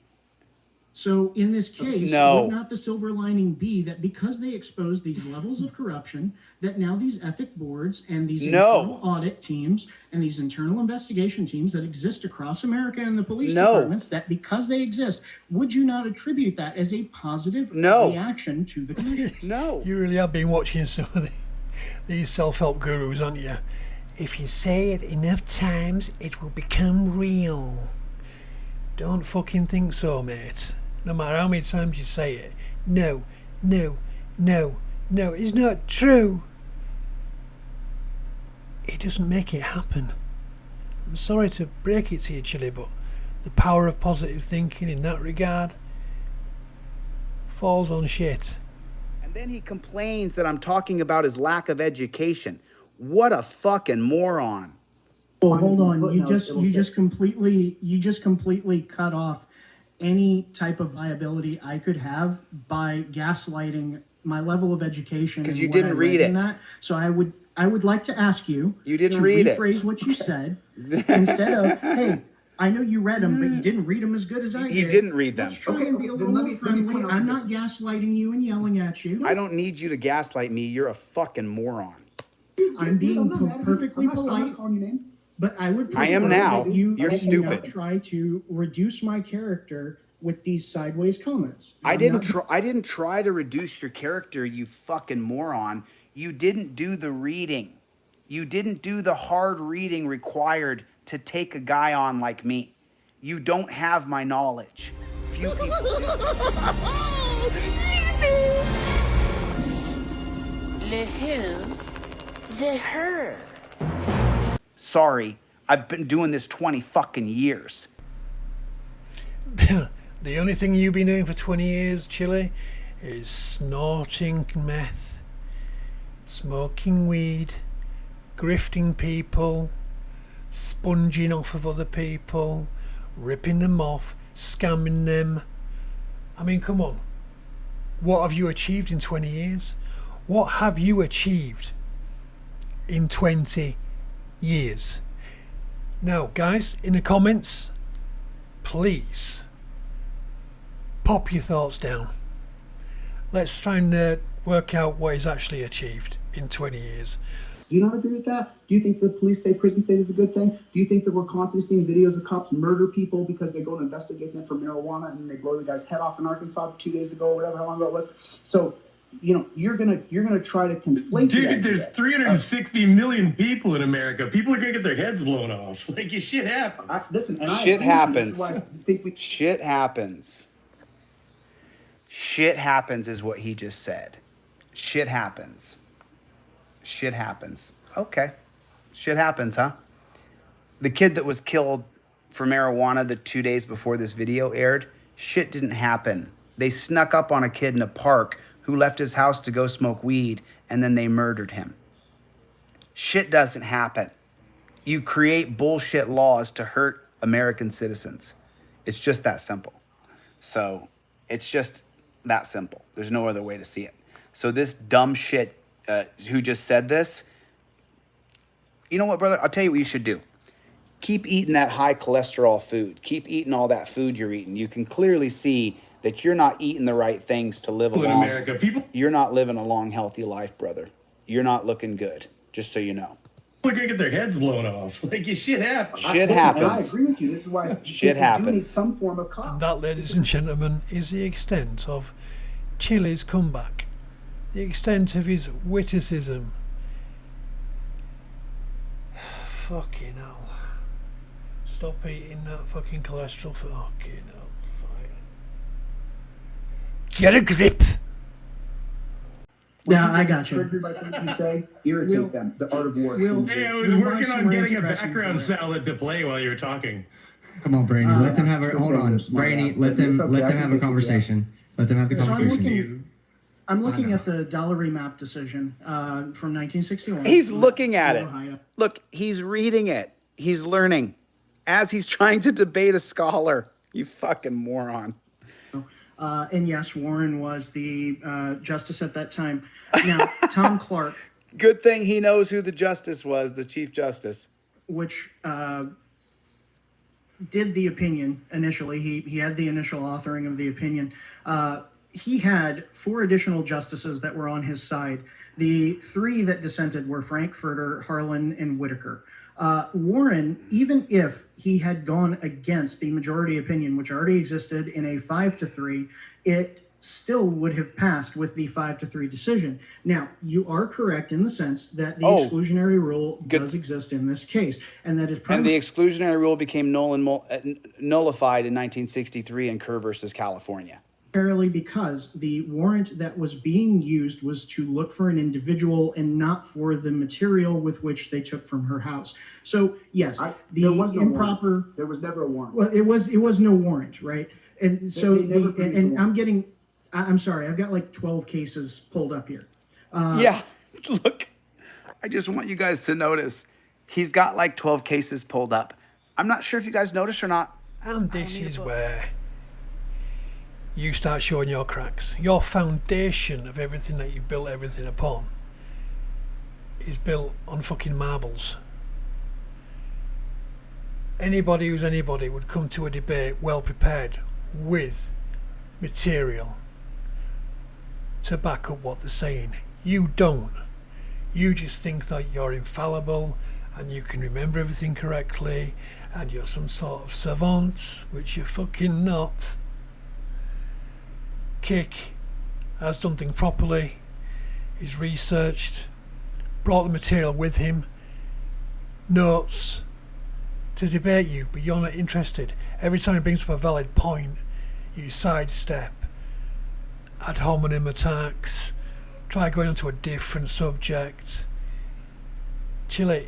So in this case, would not the silver lining be that because they exposed these levels of corruption, that now these ethic boards and these internal audit teams and these internal investigation teams that exist across America and the police departments, that because they exist, would you not attribute that as a positive reaction to the commission? No. You really have been watching some of these self-help gurus, aren't you? If you say it enough times, it will become real. Don't fucking think so, mate. No matter how many times you say it. No, no, no, no, it's not true. It doesn't make it happen. I'm sorry to break it to you, Chilli, but the power of positive thinking in that regard falls on shit. And then he complains that I'm talking about his lack of education. What a fucking moron. Well, hold on. You just completely cut off any type of viability I could have by gaslighting my level of education. Because you didn't read it. So I would like to ask you. You didn't read it. To rephrase what you said instead of, hey, I know you read them, but you didn't read them as good as I did. He didn't read them. Let's try and be a little more friendly. I'm not gaslighting you and yelling at you. I don't need you to gaslight me. You're a fucking moron. I'm being perfectly polite. I'm not calling you names. But I would. I am now. You're stupid. Not try to reduce my character with these sideways comments. I didn't try to reduce your character, you fucking moron. You didn't do the reading. You didn't do the hard reading required to take a guy on like me. You don't have my knowledge. Few people. Le who? The her. Sorry, I've been doing this 20 fucking years. The only thing you've been doing for 20 years, Chilli, is snorting meth, smoking weed, grifting people, sponging off of other people, ripping them off, scamming them. I mean, come on. What have you achieved in 20 years? What have you achieved in 20 years? Now, guys, in the comments, please pop your thoughts down. Let's try and work out what he's actually achieved in 20 years. Do you not agree with that? Do you think the police state, prison state is a good thing? Do you think that we're constantly seeing videos of cops murder people because they go and investigate them for marijuana and they blow the guy's head off in Arkansas 2 days ago, or whatever, how long ago it was? So, you know, you're gonna try to conflate. Dude, there's 360 million people in America. People are gonna get their heads blown off. Like, shit happens. Shit happens. Shit happens. Shit happens is what he just said. Shit happens. Shit happens. Okay. Shit happens, huh? The kid that was killed for marijuana the 2 days before this video aired, shit didn't happen. They snuck up on a kid in a park who left his house to go smoke weed, and then they murdered him. Shit doesn't happen. You create bullshit laws to hurt American citizens. It's just that simple. So it's just that simple. There's no other way to see it. So this dumb shit who just said this, you know what, brother? I'll tell you what you should do. Keep eating that high cholesterol food. Keep eating all that food you're eating. You can clearly see that you're not eating the right things to live a long. You're not living a long, healthy life, brother. You're not looking good, just so you know. People are going to get their heads blown off. Like, shit happens. Shit happens. And I agree with you. This is why shit happens. You need some form of cop. And that, ladies and gentlemen, is the extent of Chilli's comeback. The extent of his witticism. Fucking hell. Stop eating that fucking cholesterol. Fucking hell. Fine. Get a grip. Yeah, I got you. Triggered by things you say, irritate them. The art of war. Hey, I was working on getting a background salad to play while you were talking. Come on, Brainy. Let them have a hold on. Brainy, let them have a conversation. Let them have the conversation. I'm looking at the Dollery Map decision from 1961. He's looking at it. Look, he's reading it. He's learning as he's trying to debate a scholar. You fucking moron. And yes, Warren was the justice at that time. Now, Tom Clark. Good thing he knows who the justice was, the Chief Justice. Which did the opinion initially. He had the initial authoring of the opinion. He had 4 additional justices that were on his side. The 3 that dissented were Frankfurter, Harlan, and Whitaker. Warren, even if he had gone against the majority opinion, which already existed in a 5-3, it still would have passed with the 5-3 decision. Now, you are correct in the sense that the exclusionary rule does exist in this case, and that is and the exclusionary rule became nullified in 1963 in Kerr versus California. primarily because the warrant that was being used was to look for an individual and not for the material with which they took from her house. So yes, there was no improper. warrant. There was never a warrant. Well, it was no warrant, right? And so I'm sorry, I've got like 12 cases pulled up here. Yeah, look, I just want you guys to notice he's got like 12 cases pulled up. I'm not sure if you guys noticed or not. And this is where you start showing your cracks. Your foundation of everything that you've built everything upon is built on fucking marbles. Anybody who's anybody would come to a debate well prepared with material to back up what they're saying. You don't. You just think that you're infallible and you can remember everything correctly and you're some sort of savant, which you're fucking not. Kick has done things properly, he's researched, brought the material with him, notes to debate you, but you're not interested. Every time he brings up a valid point, you sidestep, ad hominem attacks, try going on to a different subject. Chilli,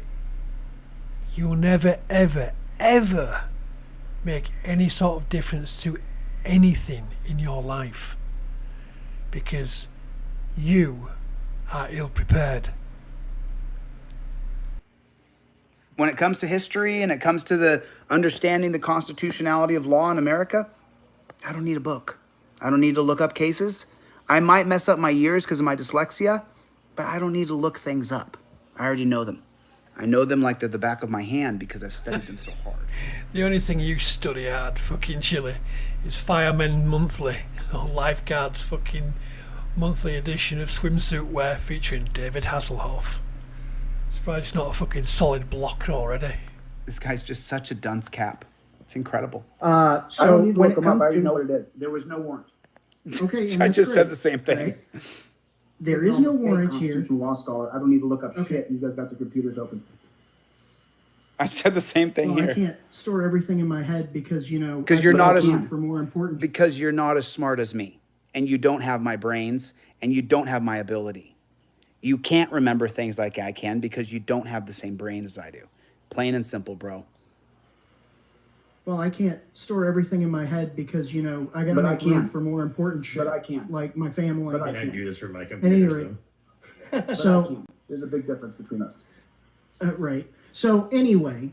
you'll never ever ever make any sort of difference to anything in your life because you are ill prepared. When it comes to history and it comes to the understanding the constitutionality of law in America, I don't need a book. I don't need to look up cases. I might mess up my years because of my dyslexia, but I don't need to look things up. I already know them. I know them like they're the back of my hand because I've studied them so hard. The only thing you study hard, fucking Chilli, is Firemen Monthly or Lifeguards fucking monthly edition of swimsuit wear featuring David Hasselhoff. Surprised it's not a fucking solid block already. This guy's just such a dunce cap. It's incredible. So I don't need to look them up. I already know what it is. There was no warrant. Okay, I just said the same thing. Right? There is no warrant here. Constitutional law scholar. I don't need to look up shit. These guys got their computers open. I said the same thing Well, here. I can't store everything in my head because, Because you're not for more important. because you're not as smart as me, and you don't have my brains, and you don't have my ability. You can't remember things like I can because you don't have the same brain as I do. Plain and simple, bro. Well, I can't store everything in my head because, I got to make room for more important shit. But I can't. Like my family. But I do this for my At any computer. rate. But So, I can't. There's a big difference between us. right. So anyway,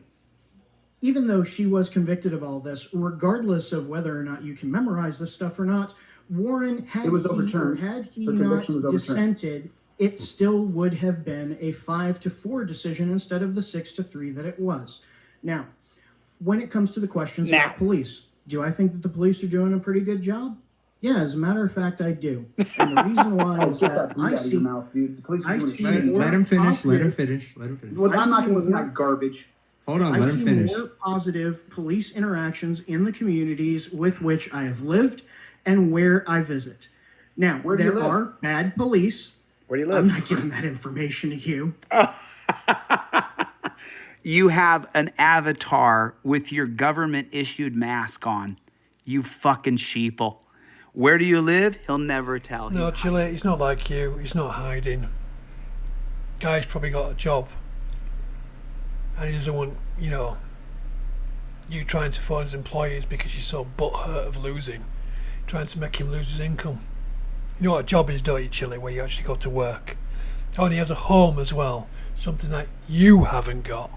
even though she was convicted of all this, regardless of whether or not you can memorize this stuff or not, Warren, had It was overturned. had he The not conviction was overturned. dissented, it still would have been a 5-4 decision instead of the 6-3 that it was. Now, when it comes to the questions about police, do I think that the police are doing a pretty good job? Yeah, as a matter of fact, I do. And the reason why is Get that that bleed out of your mouth, dude. The police are doing shit. Let him finish. Let him finish. Let him finish. Well, I'm not I going to listen to see that garbage. Hold on. I Let see him finish. more positive police interactions in the communities with which I have lived and where I visit. Now, Where do you there live? are bad police. Where do you live? I'm not giving that information to you. You have an avatar with your government-issued mask on. You fucking sheeple. Where do you live? He'll never tell. No, He's Chilli, he's not like you. He's not hiding. Guy's probably got a job. And he doesn't want, you trying to phone his employees because you're so butthurt of losing. Trying to make him lose his income. You know what a job is, don't you, Chilli, where you actually go to work? Oh, and he has a home as well. Something that you haven't got.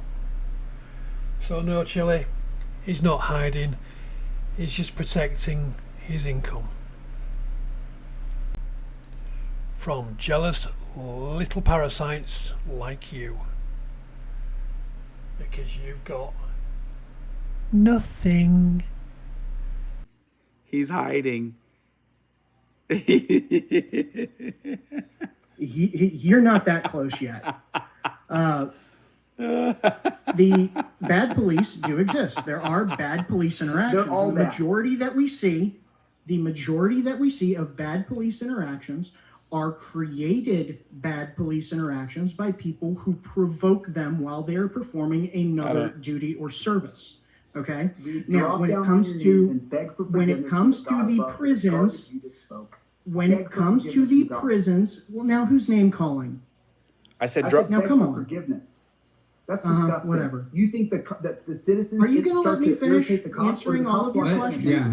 So no, Chilli, he's not hiding. He's just protecting his income. From jealous little parasites like you. Because you've got nothing. He's hiding. You're not that close yet. The bad police do exist. There are bad police interactions. They're all the bad. majority that we see the majority that we see of bad police interactions are created bad police interactions by people who provoke them while they are performing another duty or service. Okay. Dude, Now, drop when it down on comes your knees to and beg for when it forgiveness comes for to God the above for prisons, garbage you just spoke. when Beg it for comes to forgiveness the from God. prisons, well, now whose name calling? I said, I drop. said Now, beg come for on. forgiveness. That's disgusting. Whatever. You think the citizens Are you going to let me finish answering all of your Let- questions? yeah,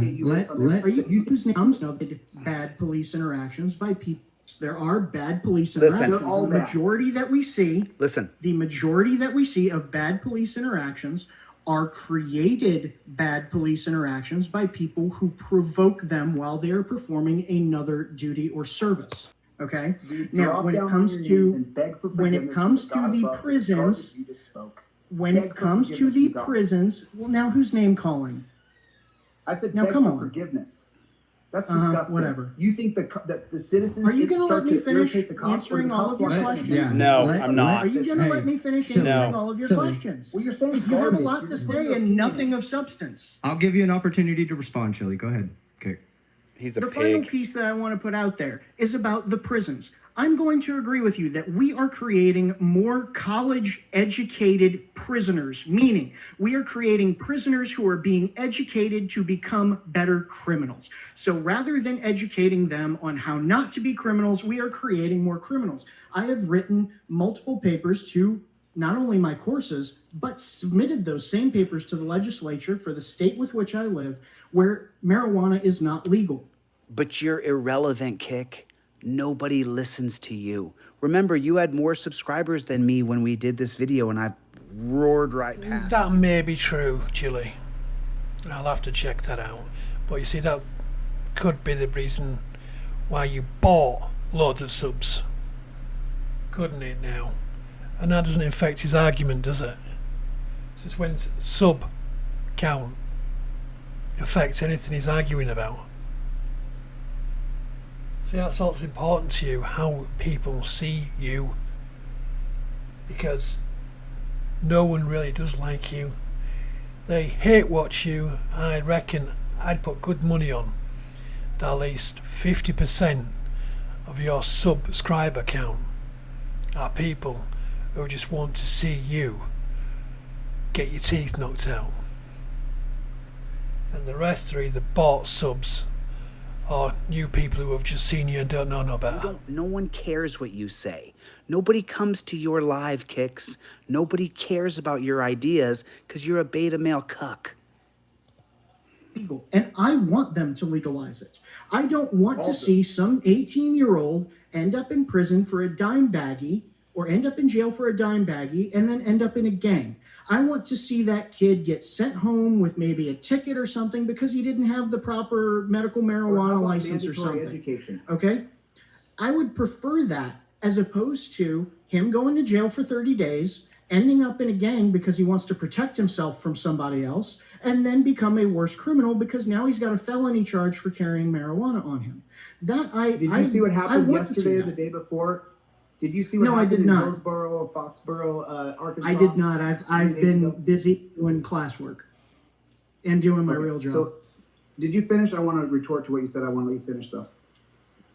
Are you whose names know bad police interactions by people? There are bad police Listen. interactions. They're all the bad. majority that we see, Listen, the majority that we see of bad police interactions are created bad police interactions by people who provoke them while they are performing another duty or service. Okay. Dude, Now, drop when it down on comes your knees to and beg for when it forgiveness comes from to God the above for prisons, garbage you just spoke. when Beg it for comes to forgiveness the from God. prisons, well, now whose name calling? I said Now, beg come for on. forgiveness. That's disgusting. Whatever. You think the citizens Are you going to start let me to finish irritate the cops, or answering the all cops of your want questions? vengeance? No, I'm not. Are you going to let me finish Chilli. answering all of your Chilli. questions? Well, you're saying You have a garbage. lot You're to just putting say your and opinion. nothing of substance. I'll give you an opportunity to respond, Chilli. Go ahead. Okay. he's a The final pig. piece that I want to put out there is about the prisons. I'm going to agree with you that we are creating more college-educated prisoners, meaning we are creating prisoners who are being educated to become better criminals. So rather than educating them on how not to be criminals, we are creating more criminals. I have written multiple papers to not only my courses, but submitted those same papers to the legislature for the state with which I live, where marijuana is not legal. But you're irrelevant, Kick. Nobody listens to you. Remember, you had more subscribers than me when we did this video, and I roared right past. That may be true, Chilli. I'll have to check that out. But you see, that could be the reason why you bought loads of subs. Couldn't it now? And that doesn't affect his argument, does it? It's just when sub count affects anything he's arguing about. See, that's what's important to you, how people see you. Because no one really does like you. They hate watch you, and I reckon I'd put good money on that at least 50% of your subscriber count are people who just want to see you get your teeth knocked out. And the rest are either bought subs or new people who have just seen you and don't know no better. No one cares what you say. Nobody comes to your live, Kicks. Nobody cares about your ideas because you're a beta male cuck. Legal, and I want them to legalize it. I don't want to see some 18-year-old end up in prison for a dime baggie or end up in jail for a dime baggie and then end up in a gang. I want to see that kid get sent home with maybe a ticket or something because he didn't have the proper medical marijuana license or something. Education. Okay? I would prefer that as opposed to him going to jail for 30 days, ending up in a gang because he wants to protect himself from somebody else, and then become a worse criminal because now he's got a felony charge for carrying marijuana on him. Did you see what happened yesterday or the day before? Did you see what happened in Hillsborough or Foxborough, Arkansas? I did not. I've been busy doing classwork and doing my real job. So, did you finish? I want to retort to what you said. I want to let you finish, though.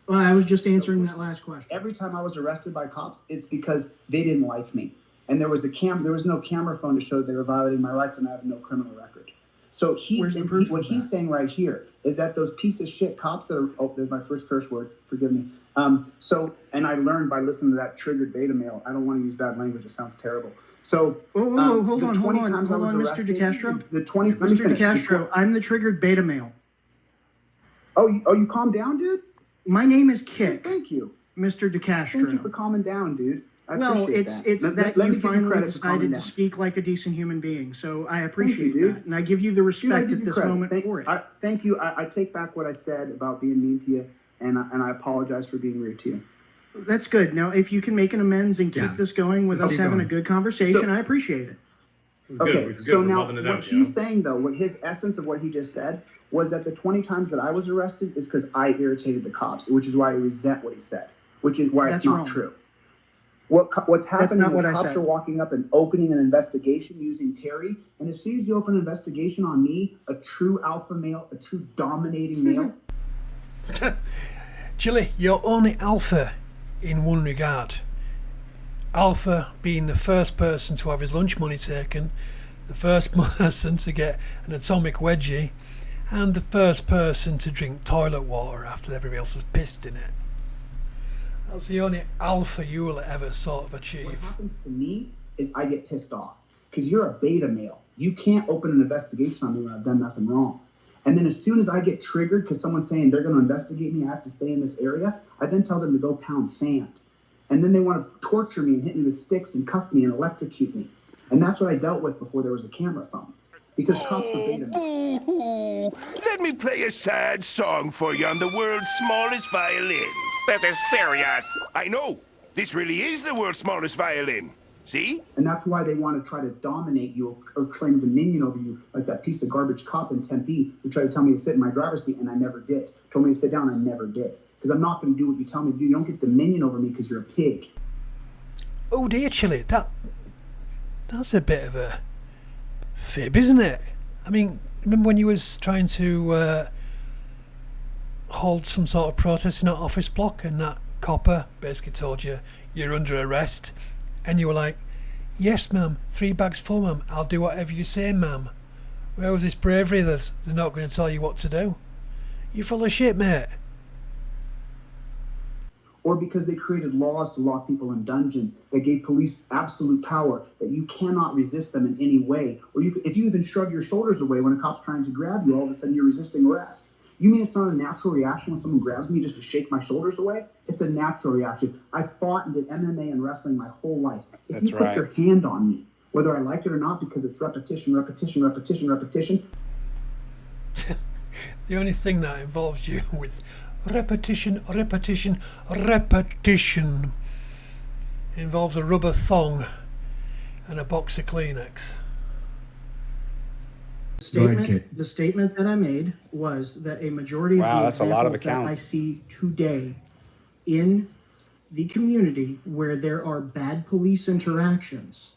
Well, I was just answering that last question. Every time I was arrested by cops, it's because they didn't like me. And there was no camera phone to show that they were violating my rights, and I have no criminal record. So what he's saying right here is that those piece of shit cops that are, there's my first curse word, forgive me. And I learned by listening to that triggered beta male. I don't want to use bad language. It sounds terrible. So, hold on, Mr. DeCastro. Mr. DeCastro, I'm the triggered beta male. Oh, you calm down, dude? My name is Kick. Thank you. Mr. DeCastro. Thank you for calming down, dude. Well, it's that you finally decided to speak like a decent human being, so I appreciate that, and I give you the respect at this moment for it. Thank you. I take back what I said about being mean to you, and I apologize for being rude to you. That's good. Now, if you can make an amends and keep this going with us having a good conversation, I appreciate it. Okay, so now what he's saying, though, what his essence of what he just said was that the 20 times that I was arrested is because I irritated the cops, which is why I resent what he said, which is why it's not true. What's happening is cops are walking up and opening an investigation using Terry, and as soon as you open an investigation on me, a true alpha male, a true dominating male, Chilli, you're only alpha in one regard. Alpha being the first person to have his lunch money taken, the first person to get an atomic wedgie, and the first person to drink toilet water after everybody else has pissed in it. That's the only alpha you will ever sort of achieve. What happens to me is I get pissed off because you're a beta male. You can't open an investigation on me when I've done nothing wrong. And then as soon as I get triggered because someone's saying they're going to investigate me, I have to stay in this area, I then tell them to go pound sand. And then they want to torture me and hit me with sticks and cuff me and electrocute me. And that's what I dealt with before there was a camera phone. Because cops were beta males. Boo-hoo. Let me play a sad song for you on the world's smallest violin. This is serious. I know. This really is the world's smallest violin. See? And that's why they want to try to dominate you or claim dominion over you, like that piece of garbage cop in Tempe who tried to tell me to sit in my driver's seat, and I never did. Told me to sit down, I never did. Because I'm not going to do what you tell me to do. You don't get dominion over me because you're a pig. Oh dear, Chilli, that's a bit of a fib, isn't it? I mean, remember when you was trying to hold some sort of protest in that office block, and that copper basically told you you're under arrest, and you were like, yes ma'am, 3 bags full ma'am, I'll do whatever you say ma'am. Where was this bravery that they're not going to tell you what to do? You're full of shit, mate. Or because they created laws to lock people in dungeons that gave police absolute power that you cannot resist them in any way. Or if you even shrug your shoulders away when a cop's trying to grab you, all of a sudden you're resisting arrest. You mean it's not a natural reaction when someone grabs me just to shake my shoulders away? It's a natural reaction. I fought and did MMA and wrestling my whole life. If you put your hand on me, whether I like it or not, because it's repetition, repetition, repetition, repetition. The only thing that involves you with repetition, repetition, repetition involves a rubber thong and a box of Kleenex. The statement that I made was that a majority of the examples that I see today in the community where there are bad police interactions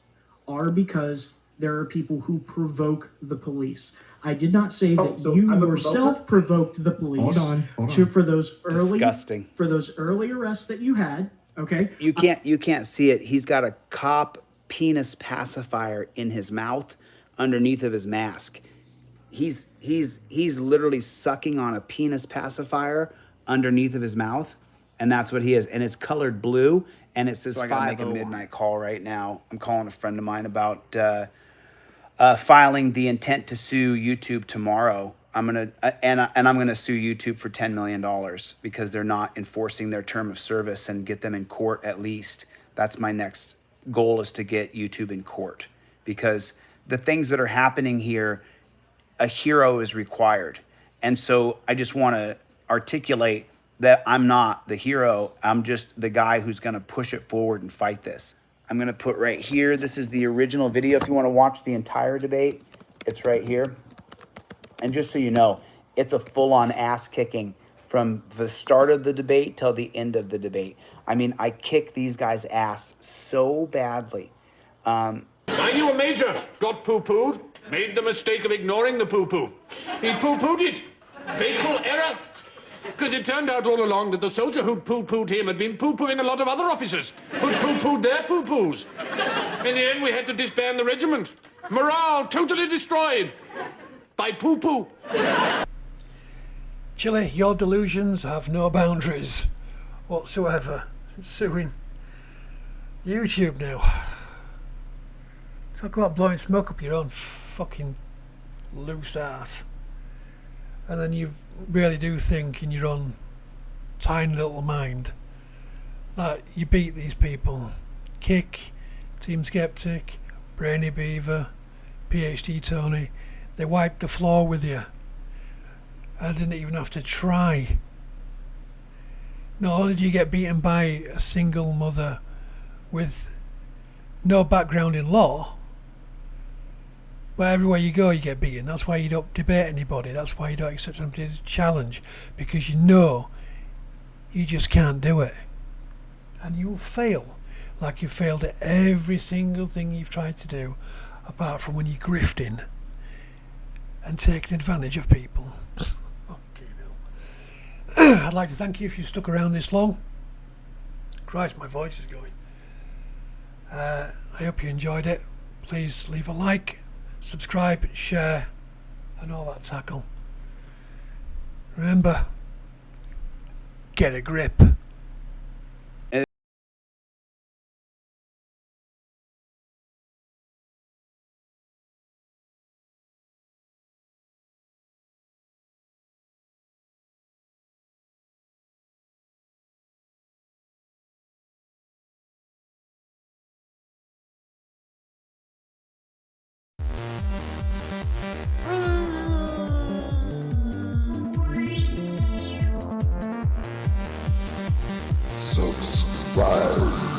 are because there are people who provoke the police. I did not say that you yourself provoked the police for those early arrests that you had. Okay, you can't see it. He's got a cop penis pacifier in his mouth underneath of his mask. He's literally sucking on a penis pacifier underneath of his mouth, and that's what he is. And it's colored blue, and it says 501. So I gotta make a midnight call right now. I'm calling a friend of mine about filing the intent to sue YouTube tomorrow. I'm gonna sue YouTube for $10 million because they're not enforcing their term of service, and get them in court at least. That's my next goal, is to get YouTube in court, because the things that are happening here, a hero is required. And so I just want to articulate that I'm not the hero. I'm just the guy who's going to push it forward and fight this. I'm going to put right here, this is the original video. If you want to watch the entire debate, it's right here. And just so you know, it's a full-on ass kicking from the start of the debate till the end of the debate. I mean, I kick these guys' ass so badly. I knew a major got poo-pooed, made the mistake of ignoring the poo-poo. He poo-pooed it. Fatal error. Because it turned out all along that the soldier who'd poo-pooed him had been poo-pooing a lot of other officers who'd poo-pooed their poo-poos. In the end, we had to disband the regiment. Morale totally destroyed by poo-poo. Chilli, your delusions have no boundaries whatsoever. Suing YouTube now. Talk about blowing smoke up your own fucking loose ass. And then you really do think in your own tiny little mind that you beat these people. Kick, Team Skeptic, Brainy Beaver, PhD Tony, they wiped the floor with you. I didn't even have to try. Not only did you get beaten by a single mother with no background in law, but everywhere you go you get beaten. That's why you don't debate anybody. That's why you don't accept somebody's challenge, because you know you just can't do it. And you will fail like you failed at every single thing you've tried to do, apart from when you're grifting and taking advantage of people. Okay, I'd like to thank you if you stuck around this long. Christ, my voice is going. I hope you enjoyed it. Please leave a like, subscribe, share, and all that tackle. Remember, get a grip. Subscribe.